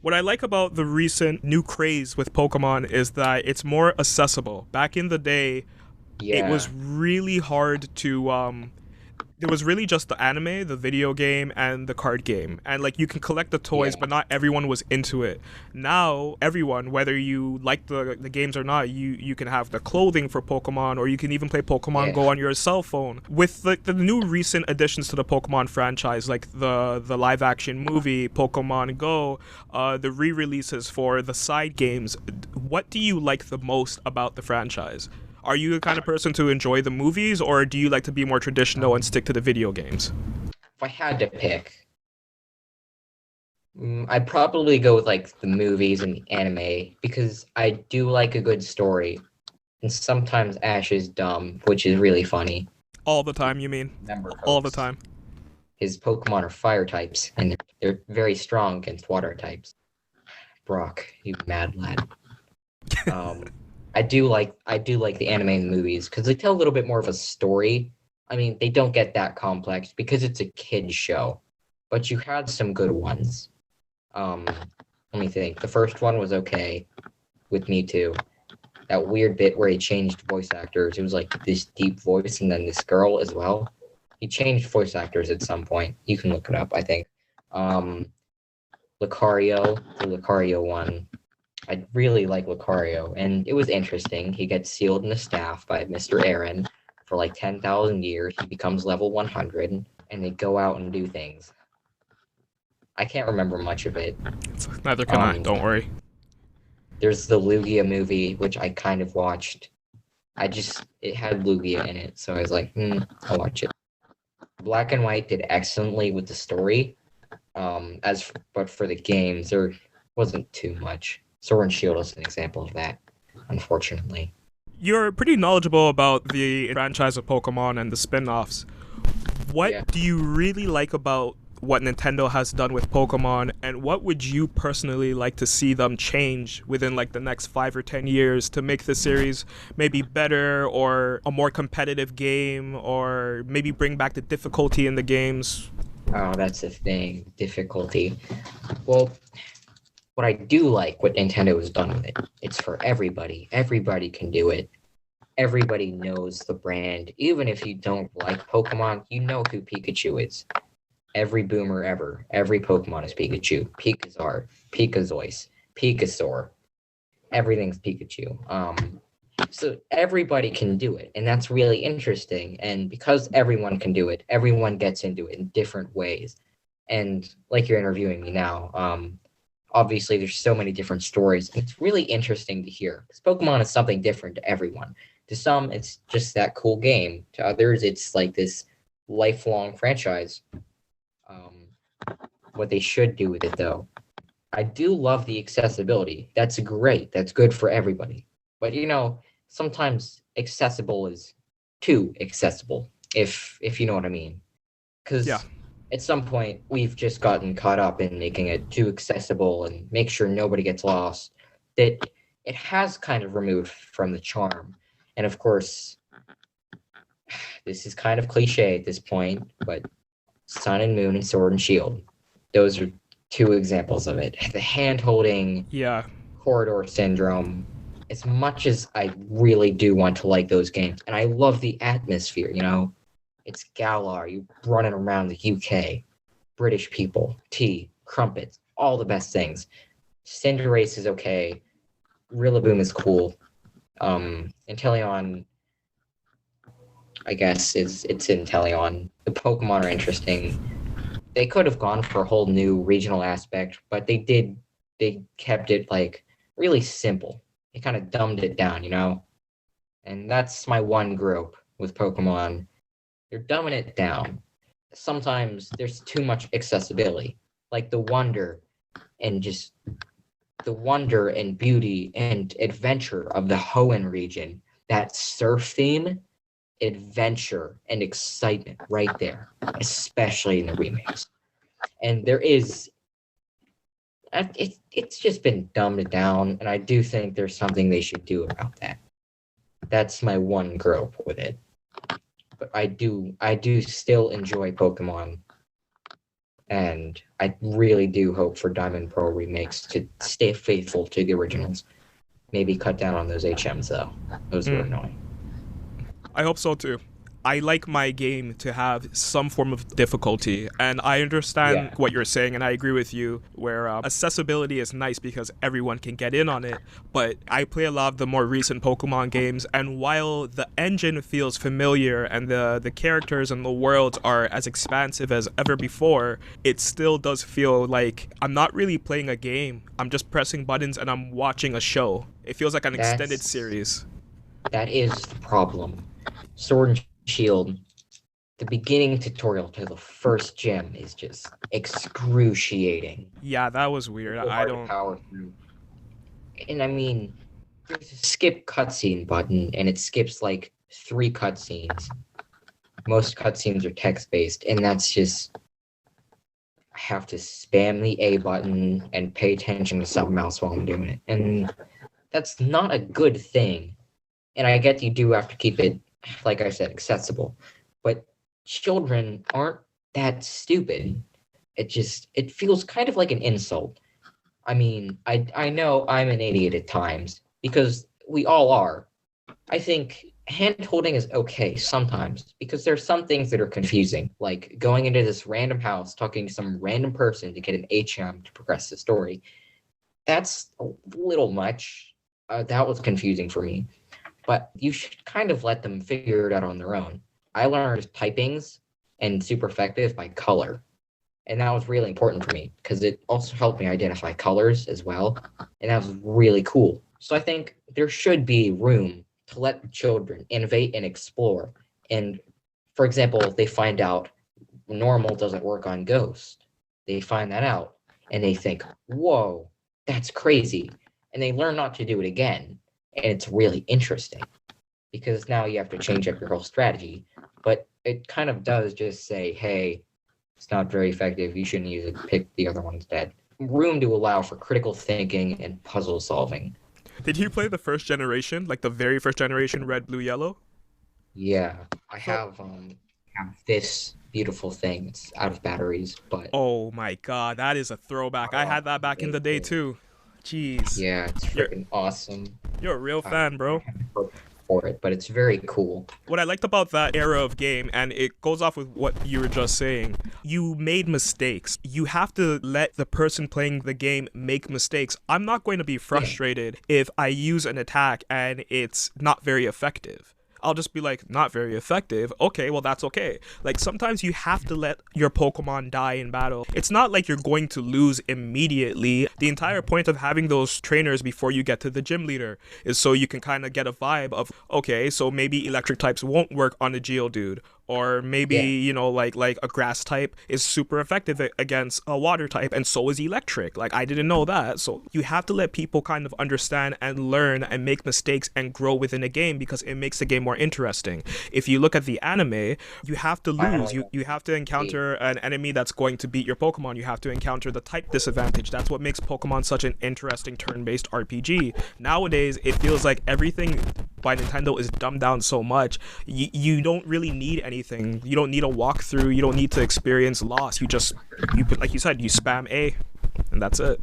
What I like about the recent new craze with Pokemon is that it's more accessible. Back in the day, it was Yeah, really hard to there was really just the anime, the video game, and the card game. And like you can collect the toys, yeah, but not everyone was into it. Now everyone, whether you like the games or not, you can have the clothing for Pokemon, or you can even play Pokemon yeah. Go on your cell phone. With the new recent additions to the Pokemon franchise, like the live action movie Pokemon Go, the re-releases for the side games, what do you like the most about the franchise? Are you the kind of person to enjoy the movies, or do you like to be more traditional and stick to the video games? If I had to pick, I'd probably go with like the movies and the anime because I do like a good story. And sometimes Ash is dumb, which is really funny. All the time, you mean? Remember, All the folks, time. his Pokemon are fire types, and they're very strong against water types. Brock, you mad lad. Um, I do like the anime and the movies because they tell a little bit more of a story. I mean, they don't get that complex because it's a kid's show, but you had some good ones. Um, Let me think. The first one was okay with me too. That weird bit where he changed voice actors. It was like this deep voice and then this girl as well. He changed voice actors at some point. You can look it up, I think. Um, the Lucario one. I really like Lucario, and it was interesting. He gets sealed in the staff by Mr. Aaron for like 10,000 years. He becomes level 100, and they go out and do things. I can't remember much of it. Neither can I. Um, Don't worry. there's the Lugia movie, which I kind of watched. It had Lugia in it, so I was like, I'll watch it. Black and White did excellently with the story. But for the games, there wasn't too much. Sword and Shield is an example of that, unfortunately. You're pretty knowledgeable about the franchise of Pokemon and the spin offs. What Yeah. do you really like about what Nintendo has done with Pokemon, and what would you personally like to see them change within like the next 5 or 10 years to make the series maybe better or a more competitive game, or maybe bring back the difficulty in the games? Oh, that's the thing. Difficulty. Well, what I do like what Nintendo has done with it. It's for everybody. Everybody can do it. Everybody knows the brand. Even if you don't like Pokemon, you know who Pikachu is. Every boomer ever. Every Pokemon is Pikachu. Pikazar, Pikazoice, Pikasaur. Everything's Pikachu. So everybody can do it, and that's really interesting. And because everyone can do it, everyone gets into it in different ways. And like you're interviewing me now, obviously there's so many different stories, and it's really interesting to hear because Pokemon is something different to everyone. To some, it's just that cool game. To others, it's like this lifelong franchise. Um, what they should do with it, though, I do love the accessibility. That's great. That's good for everybody. But sometimes accessible is too accessible, if you know what I mean. Yeah. Because at some point we've just gotten caught up in making it too accessible and make sure nobody gets lost. That it has kind of removed from the charm. And of course, this is kind of cliche at this point, but Sun and Moon and Sword and Shield, those are two examples of it. The hand holding Yeah. corridor syndrome, as much as I really do want to like those games, and I love the atmosphere, it's Galar, you running around the UK, British people, tea, crumpets, all the best things. Cinderace is okay. Rillaboom is cool. Inteleon, I guess, it's Inteleon. The Pokemon are interesting. They could have gone for a whole new regional aspect, but they kept it like really simple. They kind of dumbed it down. And that's my one group with Pokemon. They're dumbing it down. Sometimes there's too much accessibility, like the wonder and beauty and adventure of the Hoenn region. That surf theme, adventure and excitement right there, especially in the remakes. And it's just been dumbed down, and I do think there's something they should do about that. That's my one gripe with it. But I do still enjoy Pokemon. And I really do hope for Diamond Pearl remakes to stay faithful to the originals. Maybe cut down on those HMs though. Those were Mm. annoying. I hope so too. I like my game to have some form of difficulty, and I understand Yeah. what you're saying, and I agree with you. Where accessibility is nice because everyone can get in on it, but I play a lot of the more recent Pokemon games, and while the engine feels familiar and the characters and the worlds are as expansive as ever before, it still does feel like I'm not really playing a game. I'm just pressing buttons and I'm watching a show. It feels like an extended That's series. that is the problem. Sword and Shield, the beginning tutorial to the first gem is just excruciating. Yeah, that was weird. So I hard to don't. power through. And I mean, there's a skip cutscene button, and it skips like 3 cutscenes. Most cutscenes are text based, and that's just I have to spam the A button and pay attention to something else while I'm doing it. And that's not a good thing. And I get you do have to keep it, like I said, accessible. But children aren't that stupid. It feels kind of like an insult. I mean, I know I'm an idiot at times because we all are. I think hand holding is okay sometimes because there's some things that are confusing, like going into this random house, talking to some random person to get an HM to progress the story. That's a little much. That was confusing for me, but you should kind of let them figure it out on their own. I learned typings and super effective by color, and that was really important for me because it also helped me identify colors as well, and that was really cool. So I think there should be room to let the children innovate and explore. And for example, if they find out normal doesn't work on Ghost, they find that out and they think, whoa, that's crazy. And they learn not to do it again. And it's really interesting because now you have to change up your whole strategy. But it kind of does just say, hey, it's not very effective. You shouldn't use it. Pick the other one instead. Room to allow for critical thinking and puzzle solving. Did you play the first generation, like the very first generation, red, blue, yellow? Yeah, I So, have this beautiful thing. It's out of batteries, but oh my god, that is a throwback. I had that back in the day amazing. too. Jeez, Yeah, it's you're freaking awesome. you're a real fan, I bro. haven't heard for it, but it's very cool. What I liked about that era of game, and it goes off with what you were just saying, you made mistakes. You have to let the person playing the game make mistakes. I'm not going to be Yeah, frustrated if I use an attack and it's not very effective. I'll just be like, not very effective. Okay, well, that's okay. Like, sometimes you have to let your Pokemon die in battle. It's not like you're going to lose immediately. The entire point of having those trainers before you get to the gym leader is so you can kind of get a vibe of, okay, so maybe electric types won't work on a Geodude. Or maybe, yeah, like a grass type is super effective against a water type, and so is electric. Like, I didn't know that. So you have to let people kind of understand and learn and make mistakes and grow within a game because it makes the game more interesting. If you look at the anime, you have to lose. finally, You have to see, encounter an enemy that's going to beat your Pokemon. You have to encounter the type disadvantage. That's what makes Pokemon such an interesting turn-based RPG. Nowadays, it feels like everything by Nintendo is dumbed down so much. You don't really need anything. You don't need a walkthrough. You don't need to experience loss. You just, like you said, you spam A, and that's it.